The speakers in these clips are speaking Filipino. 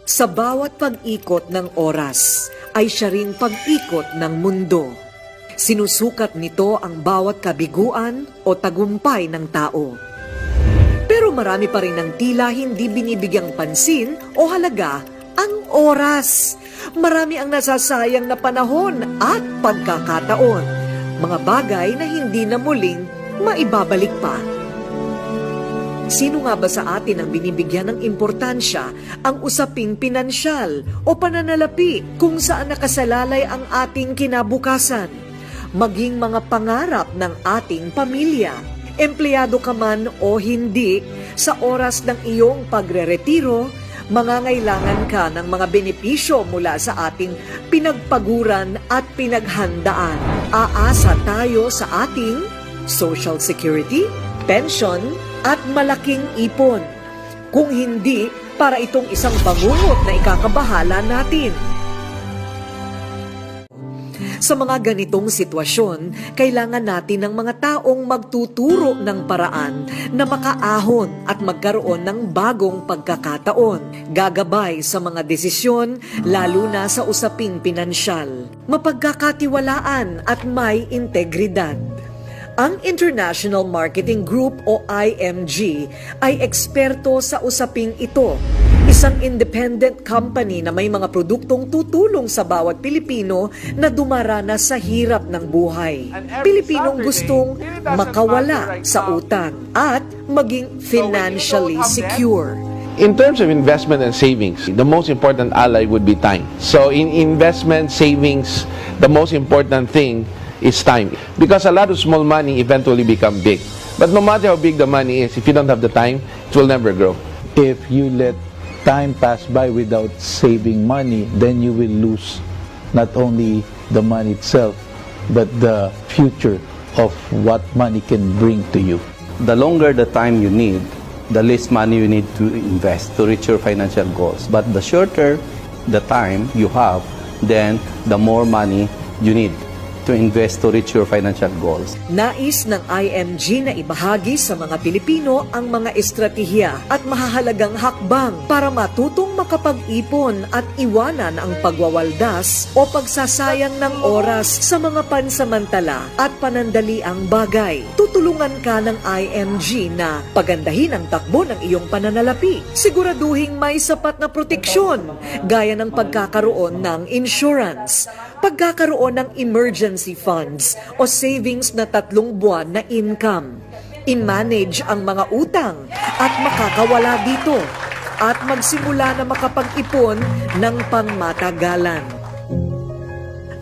Sa bawat pag-ikot ng oras ay siya ring pag-ikot ng mundo. Sinusukat nito ang bawat kabiguan o tagumpay ng tao. Pero marami pa rin ng tila hindi binibigyang pansin o halaga ang oras. Marami ang nasasayang na panahon at pagkakataon. Mga bagay na hindi na muling maibabalik pa. Sino nga ba sa atin ang binibigyan ng importansya ang usaping pinansyal o pananalapi kung saan nakasalalay ang ating kinabukasan? Maging mga pangarap ng ating pamilya, empleyado ka man o hindi, sa oras ng iyong pagreretiro, mangangailangan ka ng mga benepisyo mula sa ating pinagpaguran at pinaghandaan. Aasa tayo sa ating Social Security, pension, at malaking ipon. Kung hindi, para itong isang bangungot na ikakabahala natin. Sa mga ganitong sitwasyon, kailangan natin ng mga taong magtuturo ng paraan na makaahon at magkaroon ng bagong pagkakataon. Gagabay sa mga desisyon, lalo na sa usaping pinansyal. Mapagkakatiwalaan at may integridad. Ang International Marketing Group o IMG ay eksperto sa usaping ito. Isang independent company na may mga produktong tutulong sa bawat Pilipino na dumaranas sa hirap ng buhay. Pilipinong gustong makawala sa utang at maging financially secure. In terms of investment and savings, the most important ally would be time. So in investment, savings, the most important thing is time. Because a lot of small money eventually become big. But no matter how big the money is, if you don't have the time, it will never grow. If you let time pass by without saving money, then you will lose not only the money itself, but the future of what money can bring to you. The longer the time you need, the less money you need to invest to reach your financial goals. But the shorter the time you have, then the more money you need to invest to reach your financial goals. Nais ng IMG na ibahagi sa mga Pilipino ang mga estratehiya at mahahalagang hakbang para matutong makapag-ipon at iwanan ang pagwawaldas o pagsasayang ng oras sa mga pansamantala at panandaliang bagay. Tutulungan ka ng IMG na pagandahin ang takbo ng iyong pananalapi. Siguraduhing may sapat na proteksyon gaya ng pagkakaroon ng insurance, pagkakaroon ng emergency funds o savings na 3 buwan na income. I-manage ang mga utang at makakawala dito at magsimula na makapag-ipon ng pangmatagalan.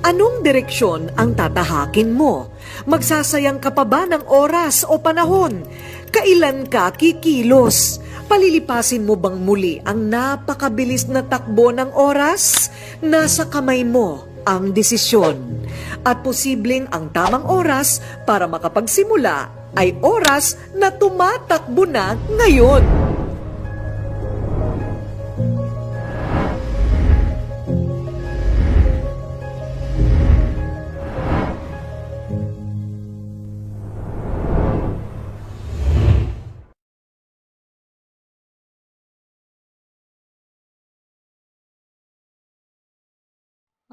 Anong direksyon ang tatahakin mo? Magsasayang ka pa ba ng oras o panahon? Kailan ka kikilos? Palilipasin mo bang muli ang napakabilis na takbo ng oras? Nasa kamay mo ang desisyon. At posibleng ang tamang oras para makapagsimula ay oras na tumatakbo na ngayon.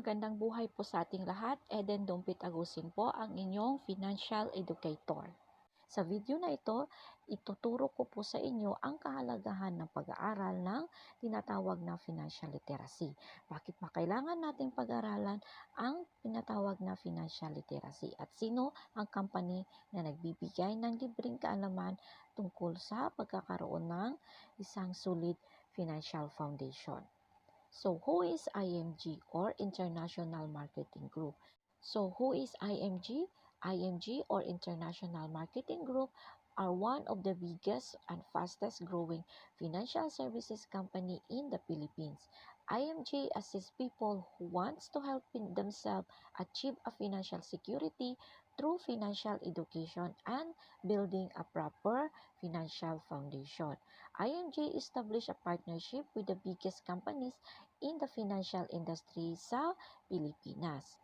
Magandang buhay po sa ating lahat. Eden Dumpit Agusin po ang inyong financial educator. Sa video na ito, ituturo ko po sa inyo ang kahalagahan ng pag-aaral ng tinatawag na financial literacy. Bakit ba kailangan nating pag-aralan ang tinatawag na financial literacy? At sino ang company na nagbibigay ng libreng kaalaman tungkol sa pagkakaroon ng isang solid financial foundation? So, who is IMG or International Marketing Group? So, who is IMG? IMG or International Marketing Group are one of the biggest and fastest growing financial services company in the Philippines. IMG assists people who wants to help themselves achieve a financial security through financial education and building a proper financial foundation. IMG established a partnership with the biggest companies in the financial industry sa Pilipinas.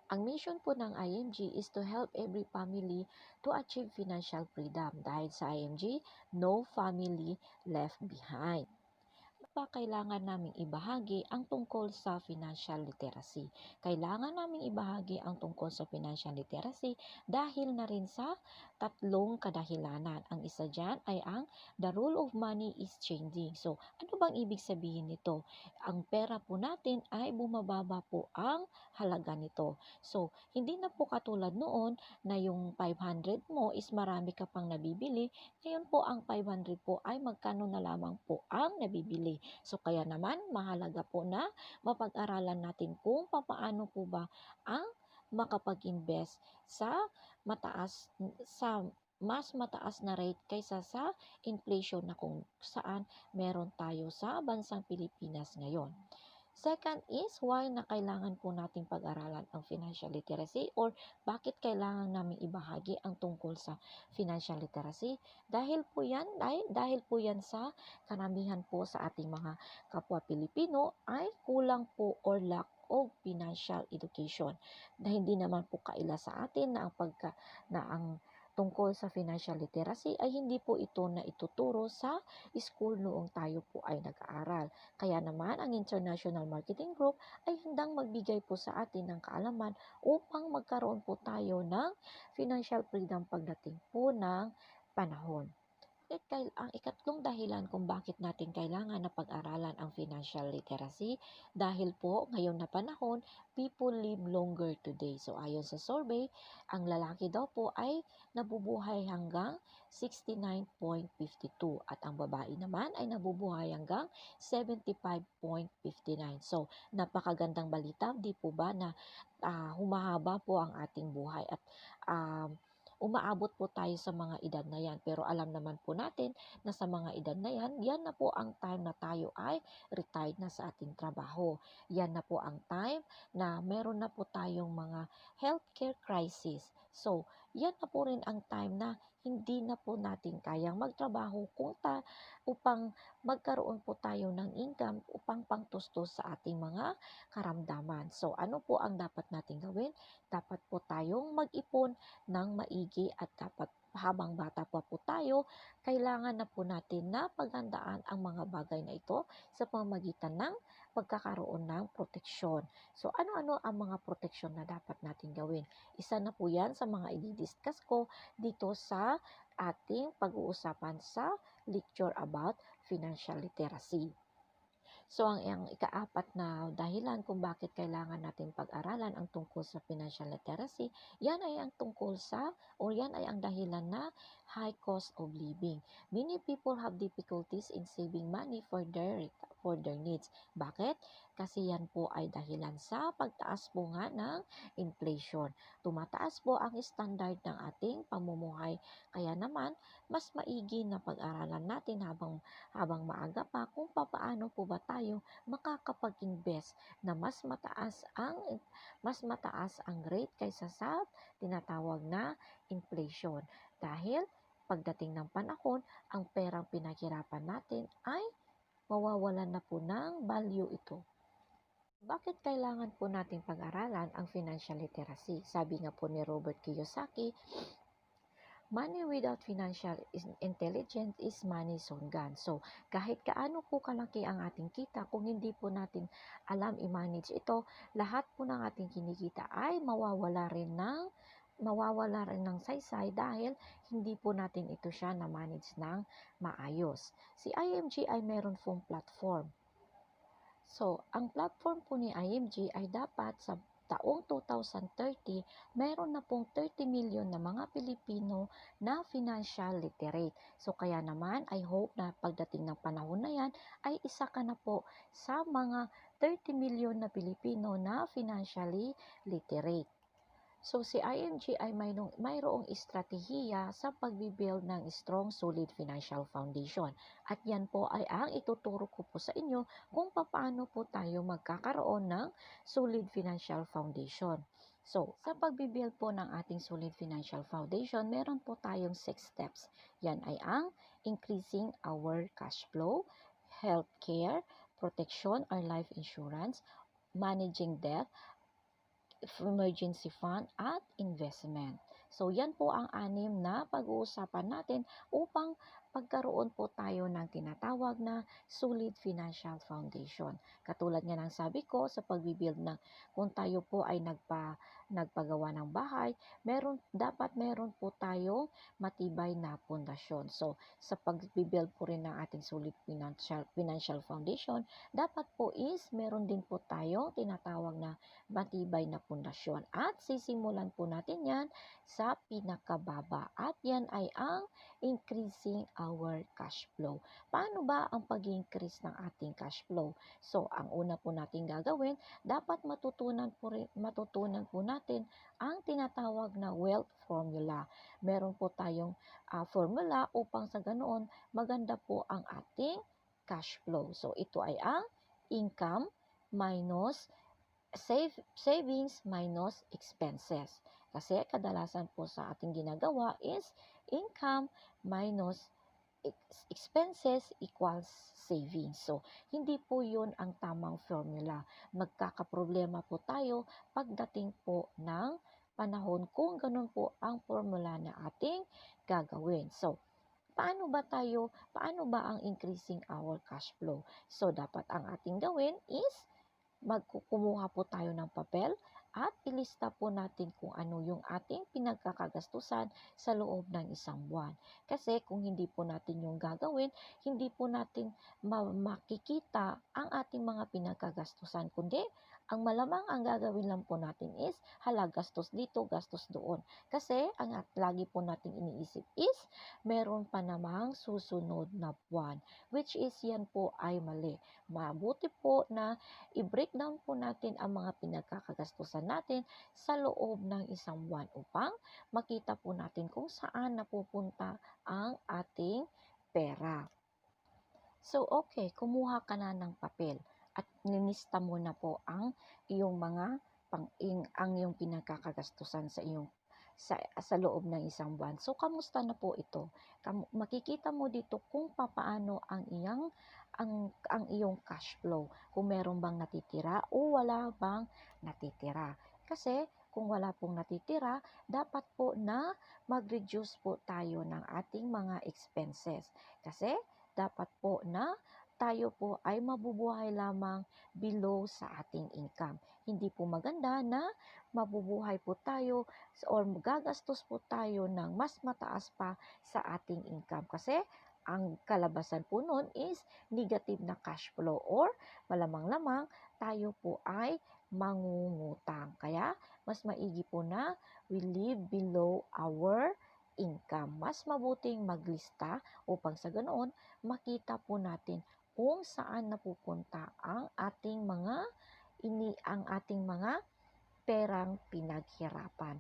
Ang mission po ng IMG is to help every family to achieve financial freedom. Dahil sa IMG, no family left behind. ba kailangan naming ibahagi ang tungkol sa financial literacy? Kailangan naming ibahagi ang tungkol sa financial literacy dahil na rin sa tatlong kadahilanan. Ang isa dyan ay ang the rule of money is changing. So, ano bang ibig sabihin nito? Ang pera po natin ay bumababa po ang halaga nito. So, hindi na po katulad noon na yung 500 mo is marami ka pang nabibili. Ngayon po ang 500 po ay magkano na lamang po ang nabibili. So, kaya naman mahalaga po na mapag-aralan natin kung paano po ba ang makapag-invest sa mas mataas na rate kaysa sa inflation na kung saan meron tayo sa bansang Pilipinas ngayon. Second is why na kailangan po nating pag-aralan ang financial literacy or bakit kailangan namin ibahagi ang tungkol sa financial literacy. Dahil po yan sa karamihan po sa ating mga kapwa Pilipino ay kulang po or lack of financial education. Na hindi naman po kaila sa atin na ang tungkol sa financial literacy ay hindi po ito na ituturo sa school noong tayo po ay nag-aaral. Kaya naman ang International Marketing Group ay handang magbigay po sa atin ng kaalaman upang magkaroon po tayo ng financial freedom pagdating po ng panahon. Ang ikatlong dahilan kung bakit natin kailangan na pag-aralan ang financial literacy dahil po ngayon na panahon, people live longer today. So ayon sa survey, ang lalaki daw po ay nabubuhay hanggang 69.52 at ang babae naman ay nabubuhay hanggang 75.59. So napakagandang balita, di po ba na humahaba po ang ating buhay at umaabot po tayo sa mga edad na yan. Pero alam naman po natin na sa mga edad na yan na po ang time na tayo ay retired na sa ating trabaho. Yan na po ang time na meron na po tayong mga healthcare crisis. So, yan na po rin ang time na hindi na po natin kayang magtrabaho upang magkaroon po tayo ng income upang pangtustos sa ating mga karamdaman. So, ano po ang dapat natin gawin? Dapat po tayong mag-ipon ng maigi at dapat habang bata pa po tayo, kailangan na po natin na paghandaan ang mga bagay na ito sa pamamagitan ng pagkakaroon ng proteksyon. So, ano-ano ang mga proteksyon na dapat natin gawin? Isa na po yan sa mga i-discuss ko dito sa ating pag-uusapan sa lecture about financial literacy. So, ang ikaapat na dahilan kung bakit kailangan natin pag-aralan ang tungkol sa financial literacy, yan ay ang dahilan na high cost of living. Many people have difficulties in saving money for their needs. Bakit? Kasi yan po ay dahilan sa pagtaas po nga ng inflation. Tumataas po ang standard ng ating pamumuhay. Kaya naman, mas maigi na pag-aralan natin habang maaga pa kung paano po ba tayo makakapag-invest na mas mataas ang rate kaysa sa tinatawag na inflation. Dahil pagdating ng panahon, ang perang pinaghirapan natin ay mawawalan na po ng value ito. Bakit kailangan po nating pag-aralan ang financial literacy? Sabi nga po ni Robert Kiyosaki, money without financial intelligence is money gone. So, kahit kaano po kalaki ang ating kita, kung hindi po natin alam i-manage ito, lahat po ng ating kinikita ay mawawala rin ng saysay dahil hindi po natin ito siya na-manage ng maayos. Si IMG ay meron pong platform. So, ang platform po ni IMG ay dapat sa taong 2030, mayroon na pong 30 million na mga Pilipino na financial literate. So, kaya naman, I hope na pagdating ng panahon na yan, ay isa ka na po sa mga 30 million na Pilipino na financially literate. So, si IMG ay mayroong estratehiya sa pagbibuild ng strong, solid financial foundation. At yan po ay ang ituturo ko po sa inyo kung paano po tayo magkakaroon ng solid financial foundation. So, sa pagbibuild po ng ating solid financial foundation, meron po tayong 6 steps. Yan ay ang increasing our cash flow, healthcare, protection or life insurance, managing debt, emergency fund, at investment. So yan po ang 6 na pag-uusapan natin upang pagkaroon po tayo ng tinatawag na solid financial foundation. Katulad nga ng sabi ko sa pagbibuild ng kung tayo po ay nagpagawa ng bahay, dapat meron po tayong matibay na pundasyon. So sa pagbibuild po rin ng ating solid financial foundation, dapat po is meron din po tayong tinatawag na matibay na pundasyon. At sisimulan po natin yan sa pinakababa. At yan ay ang increasing our cash flow. Paano ba ang pag-increase ng ating cash flow? So, ang una po natin gagawin, dapat matutunan po natin ang tinatawag na wealth formula. Meron po tayong formula upang sa ganoon maganda po ang ating cash flow. So, ito ay ang income minus savings minus expenses. Kasi kadalasan po sa ating ginagawa is income minus expenses equals savings. So, hindi po yun ang tamang formula. Magkakaproblema po tayo pagdating po ng panahon kung ganun po ang formula na ating gagawin. So, paano ba ang increasing our cash flow? So, dapat ang ating gawin is kumuha po tayo ng papel at ilista po natin kung ano yung ating pinagkakagastusan sa loob ng isang buwan. Kasi kung hindi po natin yung gagawin, hindi po natin makikita ang ating mga pinagkagastusan, kundi ang malamang ang gagawin lang po natin is gastos dito, gastos doon. Kasi ang lagi po natin iniisip is meron pa namang susunod na buwan, which is yan po ay mali. Mabuti po na i-breakdown po natin ang mga pinagkakagastusan natin sa loob ng isang buwan upang makita po natin kung saan napupunta ang ating pera. So, okay, kumuha ka na ng papel at nilista mo na po ang iyong mga ang iyong pinagkakagastusan sa loob ng isang buwan. So, kamusta na po ito? Makikita mo dito kung papaano ang iyong cash flow. Kung meron bang natitira o wala bang natitira. Kasi kung wala pong natitira, dapat po na mag-reduce po tayo ng ating mga expenses. Kasi dapat po na tayo po ay mabubuhay lamang below sa ating income. Hindi po maganda na mabubuhay po tayo or gagastos po tayo ng mas mataas pa sa ating income. Kasi ang kalabasan po nun is negative na cash flow or malamang-lamang tayo po ay mangungutang. Kaya mas maigi po na we live below our income. Mas mabuting maglista upang sa ganoon makita po natin kung saan napupunta ang ating mga perang pinaghirapan.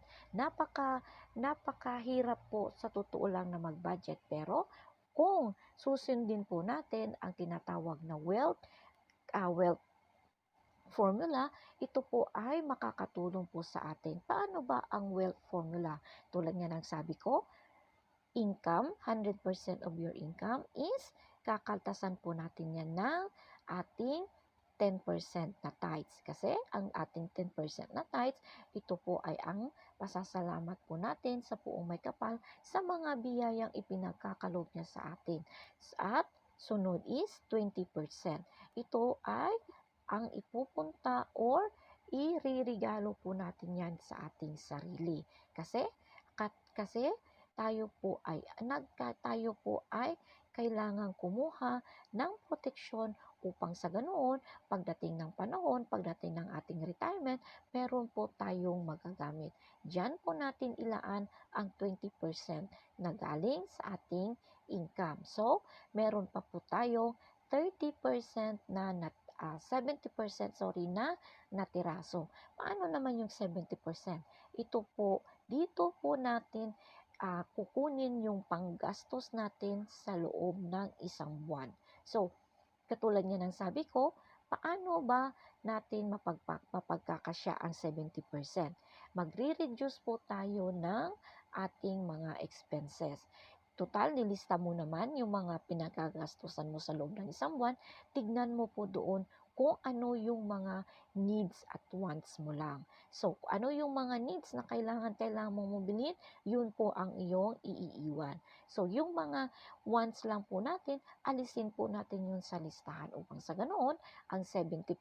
Napakahirap po sa totoo lang na mag-budget, pero kung susundin po natin ang tinatawag na wealth formula, ito po ay makakatulong po sa atin. Paano ba ang wealth formula? Tulad nga ng sabi ko, income, 100% of your income is kakaltasan po natin yan ng ating 10% na tithes. Kasi ang ating 10% na tithes, ito po ay ang pasasalamat po natin sa Poong May Kapal sa mga biyayang ipinagkakalob niya sa atin. At sunod is 20%. Ito ay ang ipupunta or iririgalo po natin yan sa ating sarili. Kasi tayo po ay kailangan kumuha ng proteksyon upang sa ganoon, pagdating ng panahon, pagdating ng ating retirement, meron po tayong magagamit. Diyan po natin ilaan ang 20% na galing sa ating income. So, meron pa po tayong 30% na 70% na natira. So, paano naman yung 70%? Dito po natin kukunin yung panggastos natin sa loob ng isang buwan. So, katulad nga ng sabi ko, paano ba natin mapagkakasya ang 70%? Magre-reduce po tayo ng ating mga expenses. Total, nilista mo naman yung mga pinagagastusan mo sa loob ng isang buwan. Tignan mo po doon kung ano yung mga needs at wants mo lang. So, ano yung mga needs na kailangan mong bilhin, yun po ang iyong iiwan. So, yung mga wants lang po natin, alisin po natin yun sa listahan upang sa ganoon, ang 70%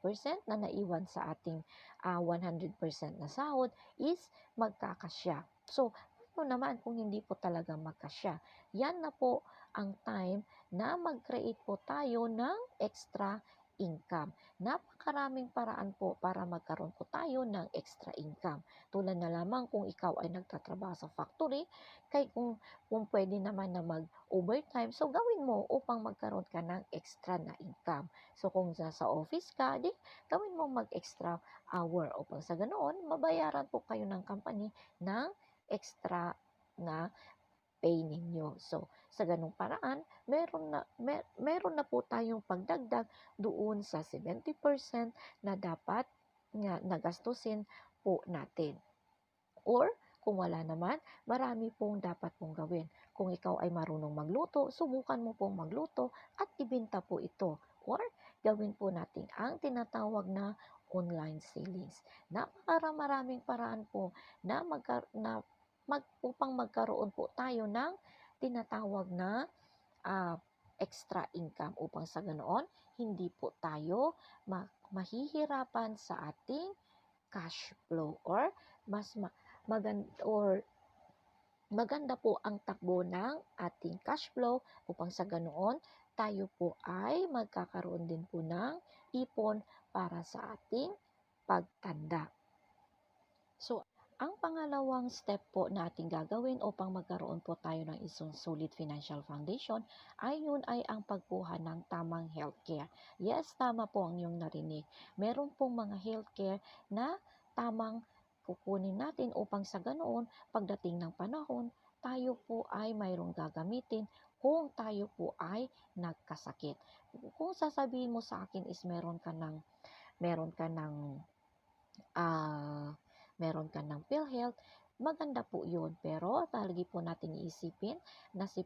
na naiwan sa ating 100% na sahod is magkakasya. So, ano naman kung hindi po talaga magkasya? Yan na po ang time na mag-create po tayo ng extra income. Napakaraming paraan po para magkaroon po tayo ng extra income. Tulad na lamang kung ikaw ay nagtatrabaho sa factory, kay kung pwede naman na mag-overtime, so gawin mo upang magkaroon ka ng extra na income. So kung sa office ka, di gawin mo mag-extra hour upang sa ganoon, mabayaran po kayo ng company ng extra na pay ninyo. So, sa ganung paraan, meron na po tayong pagdagdag doon sa 70% na dapat nga nagastusin po natin. Or, kung wala naman, marami pong dapat pong gawin. Kung ikaw ay marunong magluto, subukan mo pong magluto at ibenta po ito. Or, gawin po natin ang tinatawag na online sellings. Napakamaraming paraan po na upang magkaroon po tayo ng tinatawag na extra income upang sa ganoon hindi po tayo mahihirapan sa ating cash flow or maganda po ang takbo ng ating cash flow upang sa ganoon tayo po ay magkakaroon din po ng ipon para sa ating pagtanda. So, ang pangalawang step po na ating gagawin upang magkaroon po tayo ng isang solid financial foundation ay yun ay ang pagkuha ng tamang healthcare. Yes, tama po ang iyong narinig. Meron pong mga healthcare na tamang kukunin natin upang sa ganoon, pagdating ng panahon, tayo po ay mayroong gagamitin kung tayo po ay nagkasakit. Kung sasabihin mo sa akin is meron ka ng PhilHealth, maganda po yun. Pero lagi po natin iisipin na si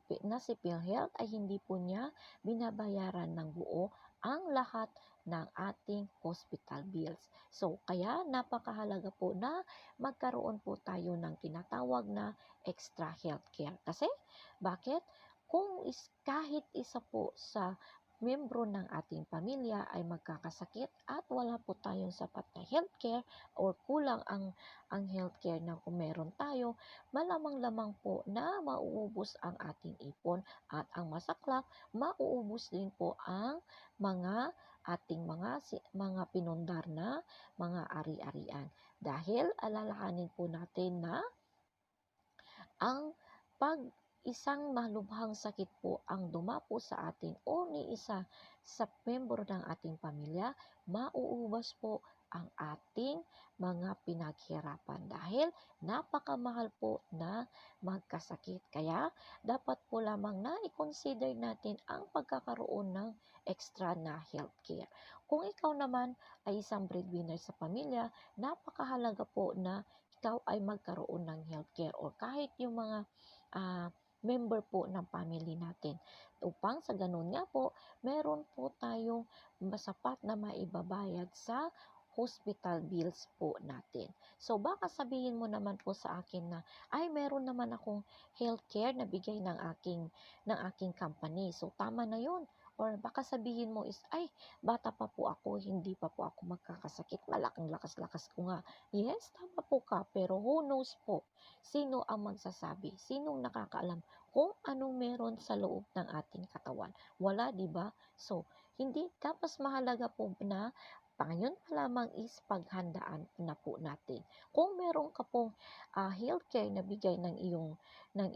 PhilHealth ay hindi po niya binabayaran ng buo ang lahat ng ating hospital bills. So, kaya napakahalaga po na magkaroon po tayo ng tinatawag na extra healthcare. Kasi, bakit? Kung kahit isa po sa membro ng ating pamilya ay magkakasakit at wala po tayong sapat na healthcare or kulang ang healthcare na kung meron tayo, malamang-lamang po na mauubos ang ating ipon at ang masaklap, mauubos din po ang ating mga pinundar na mga ari-arian. Dahil alalahanin po natin na ang isang malubhang sakit po ang dumapo sa atin o ni isa sa membro ng ating pamilya, mauubos po ang ating mga pinaghirapan dahil napakamahal po na magkasakit. Kaya dapat po lamang na i-consider natin ang pagkakaroon ng extra na healthcare. Kung ikaw naman ay isang breadwinner sa pamilya, napakahalaga po na ikaw ay magkaroon ng healthcare or kahit yung mga member po ng family natin. Upang sa ganun nga po, meron po tayong masapat na maibabayad sa hospital bills po natin. So baka sabihin mo naman po sa akin na ay meron naman akong healthcare na bigay ng aking company. So tama na 'yon. Or baka sabihin mo is ay bata pa po ako, hindi pa po ako magkakasakit. Malaking lakas-lakas ko nga. Yes, tama po ka, pero who knows po? Sino ang magsasabi? Sinong nakakaalam kung anong meron sa loob ng ating katawan? Wala, di ba? So, hindi tapos mahalaga po na ngayon pa lamang is paghandaan na po natin. Kung meron ka pong healthcare na bigay ng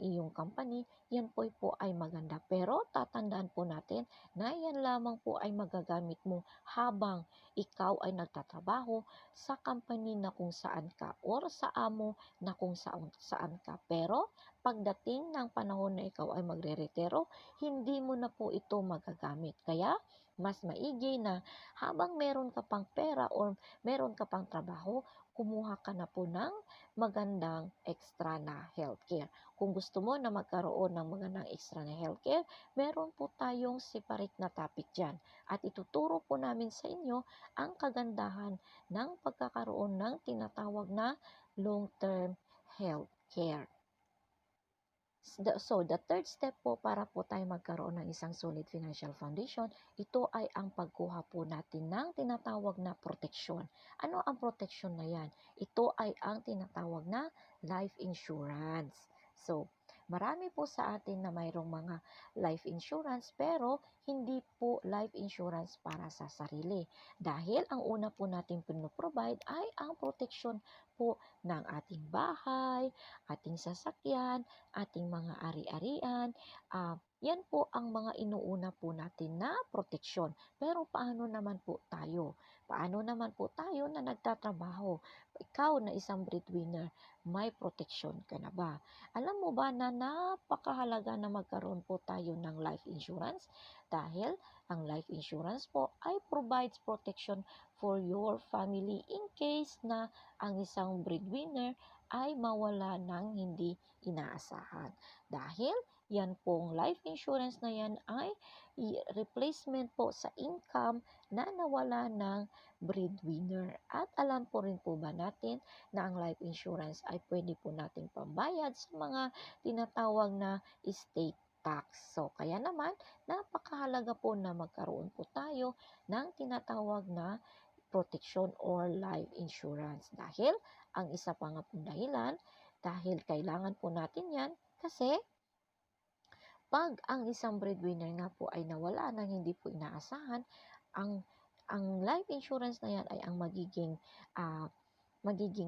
iyong company, yan po ay maganda. Pero tatandaan po natin na yan lamang po ay magagamit mo habang ikaw ay nagtatrabaho sa company na kung saan ka or sa amo na kung saan ka. Pero pagdating ng panahon na ikaw ay magre-retiro, hindi mo na po ito magagamit. Kaya mas maigi na habang meron ka pang pera or meron ka pang trabaho, kumuha ka na po ng magandang extra na healthcare. Kung gusto mo na magkaroon ng magandang extra na healthcare, meron po tayong separate na topic dyan. At ituturo po namin sa inyo ang kagandahan ng pagkakaroon ng tinatawag na long-term healthcare. So, the third step po para po tayo magkaroon ng isang solid financial foundation, ito ay ang pagkuha po natin ng tinatawag na proteksyon. Ano ang proteksyon na yan? Ito ay ang tinatawag na life insurance. So, marami po sa atin na mayroong mga life insurance pero hindi po life insurance para sa sarili. Dahil ang una po natin pinoprovide ay ang proteksyon po ng ating bahay, ating sasakyan, ating mga ari-arian. Yan po ang mga inuuna po natin na proteksyon. Pero paano naman po tayo? Paano naman po tayo na nagtatrabaho? Ikaw na isang breadwinner, may proteksyon ka na ba? Alam mo ba na napakahalaga na magkaroon po tayo ng life insurance? Dahil ang life insurance po ay provides protection for your family in case na ang isang breadwinner ay mawala ng hindi inaasahan. Dahil yan pong life insurance na yan ay replacement po sa income na nawala ng breadwinner. At alam po rin po ba natin na ang life insurance ay pwede po nating pambayad sa mga tinatawag na estate tax. So, kaya naman, napakahalaga po na magkaroon po tayo ng tinatawag na protection or life insurance. Dahil, ang isa pa nga pong dahilan, dahil kailangan po natin yan kasi pag ang isang breadwinner nga po ay nawala nang hindi po inaasahan, ang life insurance na yan ay ang magiging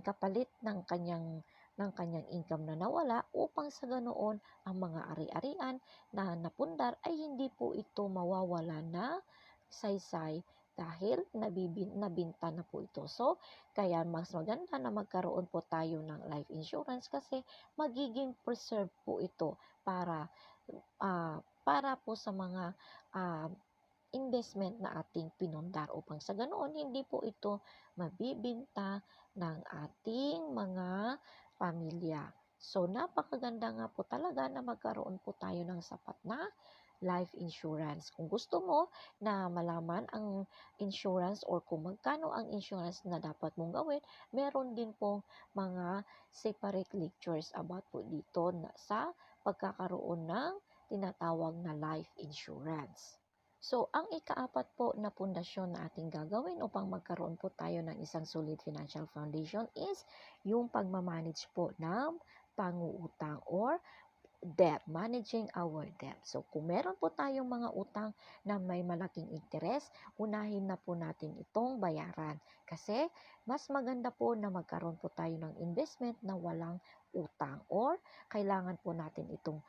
kapalit ng kanyang income na nawala upang sa ganoon ang mga ari-arian na napundar ay hindi po ito mawawala na saysay dahil nabinta na po ito. So, kaya mas maganda na magkaroon po tayo ng life insurance kasi magiging preserve po ito para po sa mga investment na ating pinundar upang sa ganoon hindi po ito mabibinta ng ating mga pamilya. So, napakaganda nga po talaga na magkaroon po tayo ng sapat na life insurance. Kung gusto mo na malaman ang insurance or kung magkano ang insurance na dapat mong gawin, meron din pong mga separate lectures about po dito sa pagkakaroon ng tinatawag na life insurance. So, ang ikaapat po na pundasyon na ating gagawin upang magkaroon po tayo ng isang solid financial foundation is yung pagmamanage po ng panguutang or debt, managing our debt. So, kung meron po tayong mga utang na may malaking interes, unahin na po natin itong bayaran. Kasi, mas maganda po na magkaroon po tayo ng investment na walang utang or kailangan po natin itong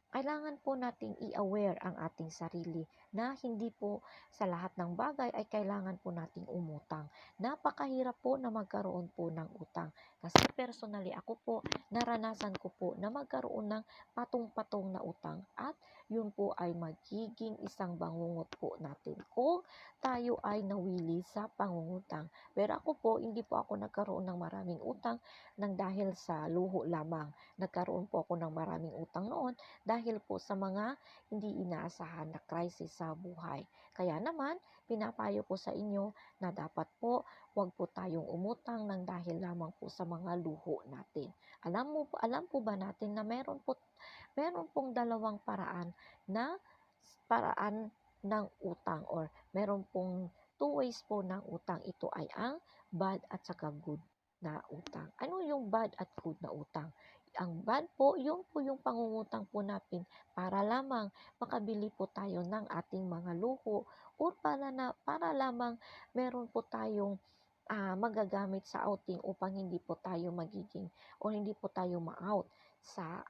kailangan po nating i-aware ang ating sarili na hindi po sa lahat ng bagay ay kailangan po nating umutang. Napakahirap po na magkaroon po ng utang. Kasi personally ako po, naranasan ko po na magkaroon ng patong-patong na utang at yun po ay magiging isang bangungot po natin kung tayo ay nawili sa pangungutang. Pero ako po, hindi po ako nagkaroon ng maraming utang nang dahil sa luho lamang. Nagkaroon po ako ng maraming utang noon dahil po sa mga hindi inaasahan na crisis sa buhay. Kaya naman, pinapayo ko sa inyo na dapat po huwag po tayong umutang ng dahil lamang po sa mga luho natin. Alam po ba natin na meron pong dalawang paraan ng utang or meron pong two ways po ng utang. Ito ay ang bad at saka good na utang. Ano yung bad at good na utang? Ang bad po, yung pangungutang po natin para lamang makabili po tayo ng ating mga luho or para lamang meron po tayong magagamit sa outing upang hindi po tayo magiging o hindi po tayo ma-out sa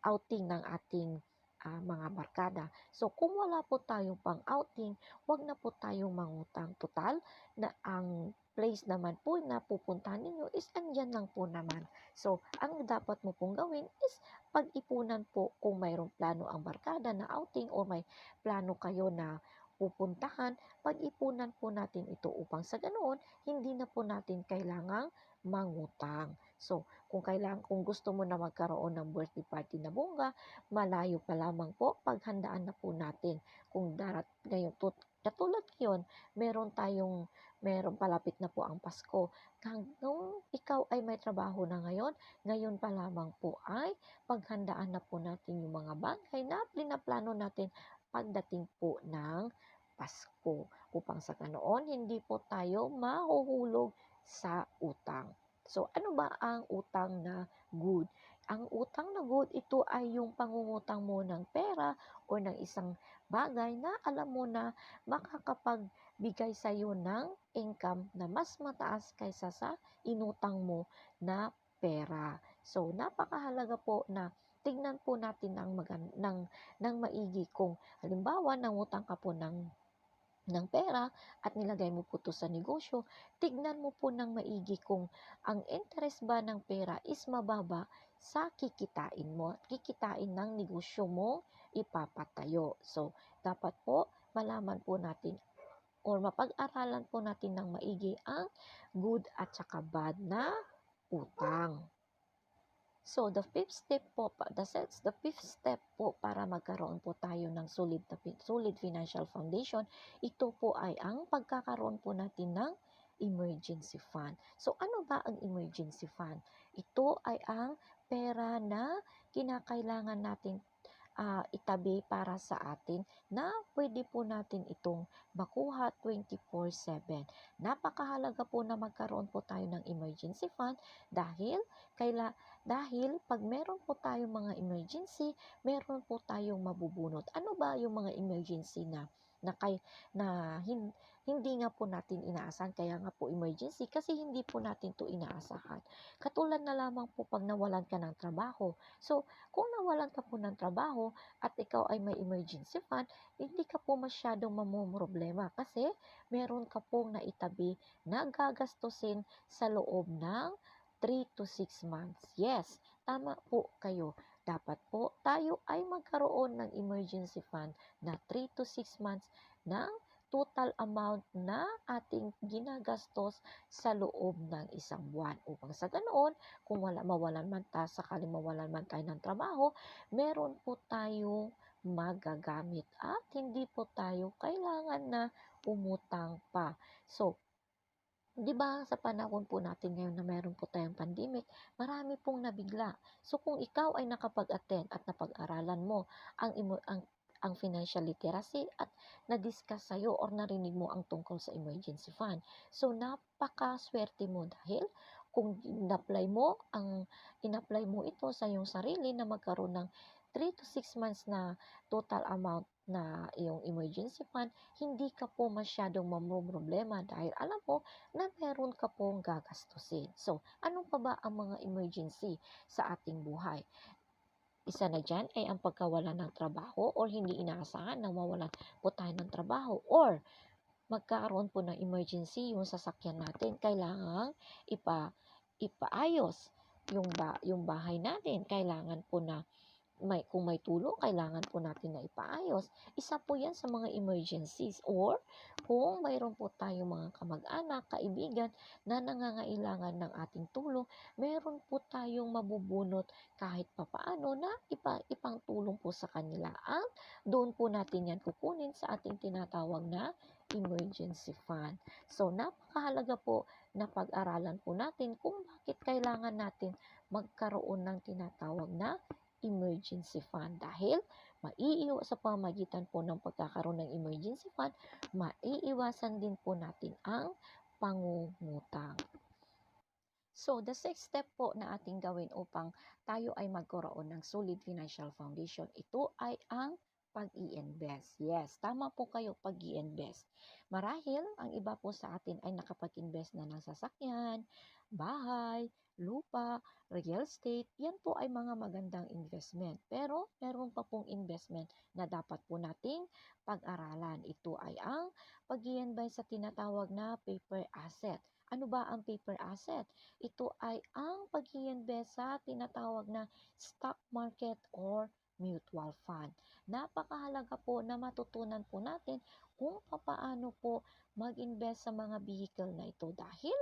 outing ng ating mga barkada. So, kung wala po tayong pang outing, wag na po tayong mangutang. Total, na ang place naman po na pupuntahan ninyo is andyan lang po naman. So, ang dapat mo pong gawin is pag-ipunan po kung mayroong plano ang barkada na outing o may plano kayo na pupuntahan, pag-ipunan po natin ito upang sa ganoon, hindi na po natin kailangang mangutang. So, kung gusto mo na magkaroon ng birthday party na bongga, malayo pa lamang po, paghandaan na po natin. Kung ngayon, katulad ngayon, meron palapit na po ang Pasko. Nung ikaw ay may trabaho na ngayon pa lamang po ay paghandaan na po natin yung mga bagay na plano natin pagdating po ng Pasko upang sa ganoon hindi po tayo mahuhulog sa utang. So, ano ba ang utang na good? Ang utang na good, ito ay yung pangungutang mo ng pera o ng isang bagay na alam mo na makakapagbigay sa iyo ng income na mas mataas kaysa sa inutang mo na pera. So, napakahalaga po na tignan po natin ng maigi kung halimbawa nangutang ka po ng pera at nilagay mo po ito sa negosyo, tignan mo po ng maigi kung ang interest ba ng pera is mababa sa kikitain mo, kikitain ng negosyo mo ipapatayo. So, dapat po malaman po natin or mapag-aralan po natin ng maigi ang good at saka bad na utang. So, the fifth step po para magkaroon po tayo ng solid financial foundation, ito po ay ang pagkakaroon po natin ng emergency fund. So, ano ba ang emergency fund? Ito ay ang pera na kinakailangan natin itabi para sa atin na pwede po natin itong makuha 24/7. Napakahalaga po na magkaroon po tayo ng emergency fund dahil pag meron po tayong mga emergency, meron po tayong mabubunot. Ano ba yung mga emergency na hindi nga po natin inaasahan, kaya nga po emergency kasi hindi po natin to inaasahan. Katulad na lamang po pag nawalan ka ng trabaho. So, kung nawalan ka po ng trabaho at ikaw ay may emergency fund, hindi ka po masyadong mamumroblema kasi meron ka pong naitabi na gagastusin sa loob ng 3 to 6 months. Yes, tama po kayo. Dapat po tayo ay magkaroon ng emergency fund na 3 to 6 months ng total amount na ating ginagastos sa loob ng isang buwan. Upang sa ganoon, kung mawalan man tayo ng trabaho, meron po tayong magagamit at hindi po tayo kailangan na umutang pa. So, di ba sa panahon po natin ngayon na meron po tayong pandemic, marami pong nabigla. So kung ikaw ay nakapag-attend at napag-aralan mo ang financial literacy at na-discuss sa'yo or narinig mo ang tungkol sa emergency fund. So napakaswerte mo dahil kung in-apply mo ito sa iyong sarili na magkaroon ng 3 to 6 months na total amount na iyong emergency fund, hindi ka po masyadong mamroblema dahil alam mo na meron ka pong gagastusin. So, ano pa ba ang mga emergency sa ating buhay? Isa na dyan ay ang pagkawalan ng trabaho or hindi inaasahan na mawalan po tayo ng trabaho or magkaroon po ng emergency yung sasakyan natin. Kailangan ipaayos yung bahay natin. Kailangan po na kung may tulong, kailangan po natin na ipaayos. Isa po yan sa mga emergencies or kung mayroon po tayong mga kamag-anak, kaibigan na nangangailangan ng ating tulong, meron po tayong mabubunot kahit papaano na ipang tulong po sa kanila. Doon po natin yan kukunin sa ating tinatawag na emergency fund. So, napakahalaga po na pag-aralan po natin kung bakit kailangan natin magkaroon ng tinatawag na emergency fund dahil sa pamagitan po ng pagkakaroon ng emergency fund, maiiwasan din po natin ang pangungutang. So, the sixth step po na ating gawin upang tayo ay magkaroon ng solid financial foundation, ito ay ang pag-i-invest. Yes, tama po kayo, pag-i-invest. Marahil, ang iba po sa atin ay nakapag-invest na ng sasakyan, bahay, lupa, real estate, yan po ay mga magandang investment. Pero, meron pa pong investment na dapat po nating pag-aralan. Ito ay ang pag-i-invest sa tinatawag na paper asset. Ano ba ang paper asset? Ito ay ang pag-i-invest sa tinatawag na stock market or mutual fund. Napakahalaga po na matutunan po natin kung paano po mag-invest sa mga vehicle na ito dahil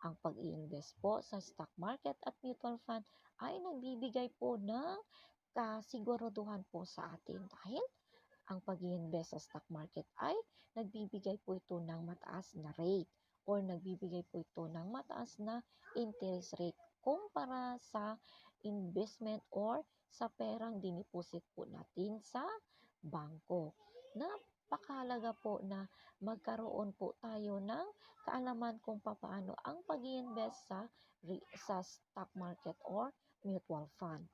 ang pag-i-invest po sa stock market at mutual fund ay nagbibigay po ng kasiguraduhan po sa atin dahil ang pag-i-invest sa stock market ay nagbibigay po ito ng mataas na rate or nagbibigay po ito ng mataas na interest rate kumpara sa investment or sa perang diniposit po natin sa bangko. Napakahalaga po na magkaroon po tayo ng kaalaman kung paano ang pag-i-invest sa stock market or mutual fund.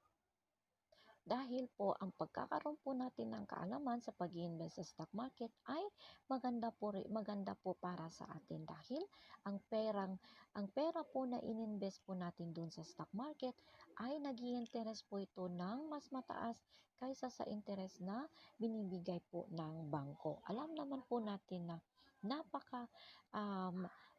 Dahil po ang pagkakaroon po natin ng kaalaman sa pag-i-invest sa stock market ay maganda po para sa atin dahil ang pera po na ininvest po natin dun sa stock market ay nag-i-interest po ito ng mas mataas kaysa sa interest na binibigay po ng bangko. Alam naman po natin na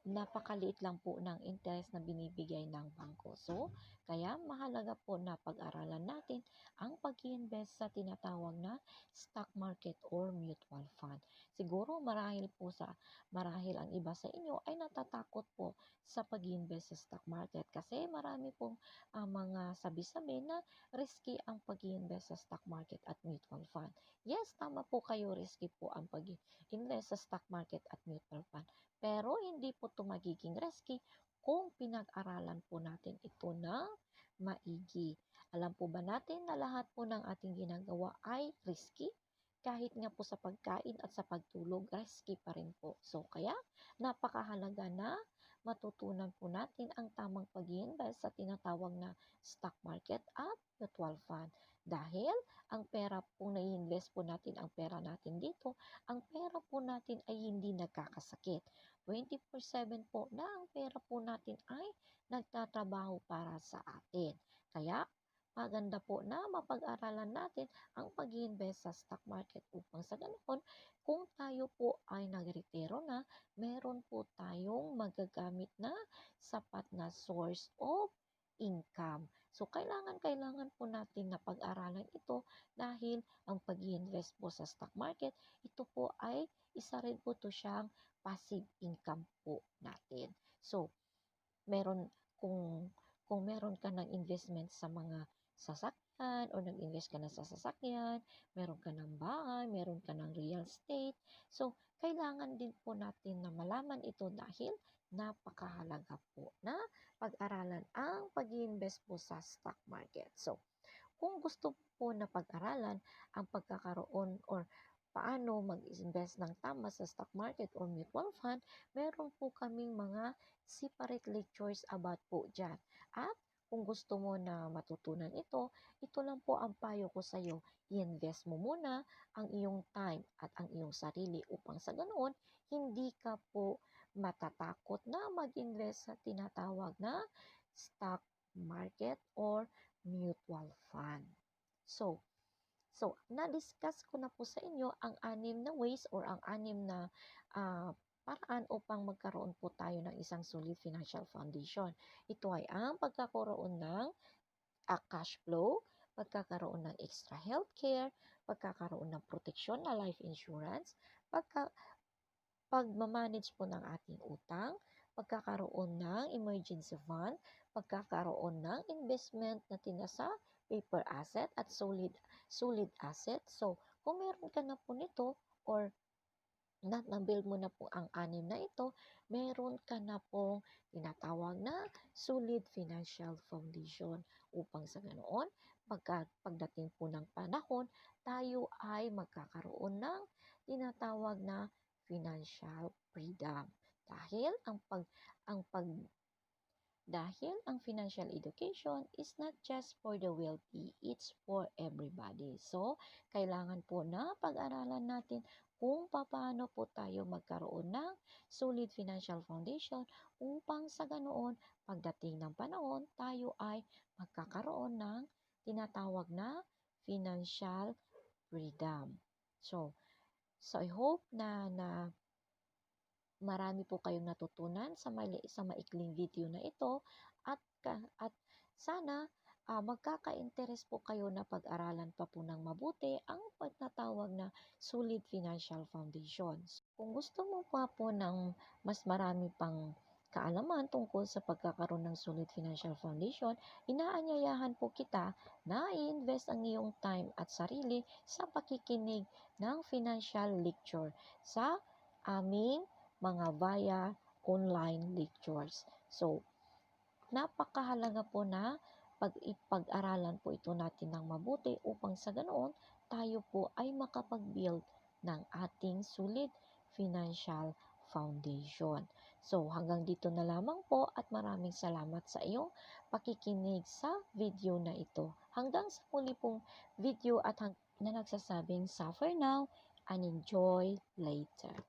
napakaliit lang po ng interest na binibigay ng bangko. So, kaya mahalaga po na pag-aralan natin ang pag-i-invest sa tinatawag na stock market or mutual fund. Siguro marahil ang iba sa inyo ay natatakot po sa pag-i-invest sa stock market kasi marami pong mga sabi-sabi na risky ang pag-i-invest sa stock market at mutual fund. Yes, tama po kayo, risky po ang pag-i-invest sa stock market at mutual fund. Pero hindi po ito magiging risky kung pinag-aralan po natin ito ng maigi. Alam po ba natin na lahat po ng ating ginagawa ay risky? Kahit nga po sa pagkain at sa pagtulog, risky pa rin po. So, kaya napakahalaga na matutunan po natin ang tamang pag-i-invest sa tinatawag na stock market at mutual fund. Dahil ang pera po na i-invest po natin, ang pera natin dito, ang pera po natin ay hindi nagkakasakit. 24/7 po na ang pera po natin ay nagtatrabaho para sa atin. Kaya maganda po na mapag-aralan natin ang pag-i-invest sa stock market upang sa ganoon, kung tayo po ay nagretiro na, meron po tayong magagamit na sapat na source of income. So, kailangan po natin na pag-aralan ito dahil ang pag-i-invest po sa stock market, ito po ay isa rin po ito siyang passive income po natin. So, kung meron ka ng investment sa mga sasakyan o nag-invest ka na sa sasakyan, meron ka ng bahay, meron ka ng real estate. So, kailangan din po natin na malaman ito dahil napakahalaga po na pag-aralan ang pag-i-invest po sa stock market. So, kung gusto po na pag-aralan ang pagkakaroon or paano mag-invest ng tama sa stock market or mutual fund, meron po kaming mga separate lectures about po dyan. At kung gusto mo na matutunan ito lang po ang payo ko sa iyo. I-invest mo muna ang iyong time at ang iyong sarili upang sa ganoon, hindi ka po matatakot na mag-invest sa tinatawag na stock market or mutual fund. So, na-discuss ko na po sa inyo ang 6 na ways or ang 6 na paraan upang magkaroon po tayo ng isang solid financial foundation. Ito ay ang pagkakaroon ng cash flow, pagkakaroon ng extra healthcare, pagkakaroon ng proteksyon na life insurance, pagmamanage po ng ating utang, pagkakaroon ng emergency fund, pagkakaroon ng investment na tinasa paper asset at solid asset. So, kung meron ka na po nito or na-build mo na po ang 6 na ito, meron ka na pong tinatawag na solid financial foundation upang sa ganoon, pagdating po ng panahon, tayo ay magkakaroon ng tinatawag na financial freedom. Dahil ang financial education is not just for the wealthy, it's for everybody. So, kailangan po na pag-aralan natin kung paano po tayo magkaroon ng solid financial foundation upang sa ganoon, pagdating ng panahon, tayo ay magkakaroon ng tinatawag na financial freedom. So I hope na marami po kayong natutunan sa maikling video na ito at sana magkaka-interes po kayo na pag-aralan pa po ng mabuti ang pagtatawag na Solid Financial Foundation. Kung gusto mo pa po ng mas marami pang kaalaman tungkol sa pagkakaroon ng Solid Financial Foundation, inaanyayahan po kita na i-invest ang iyong time at sarili sa pakikinig ng financial lecture sa aming mga via online lectures. So, napakahalaga po na pag-aralan po ito natin ng mabuti upang sa ganoon tayo po ay makapag-build ng ating solid financial foundation. So hanggang dito na lamang po at maraming salamat sa iyong pakikinig sa video na ito. Hanggang sa muli pong video at na nagsasabing suffer now and enjoy later.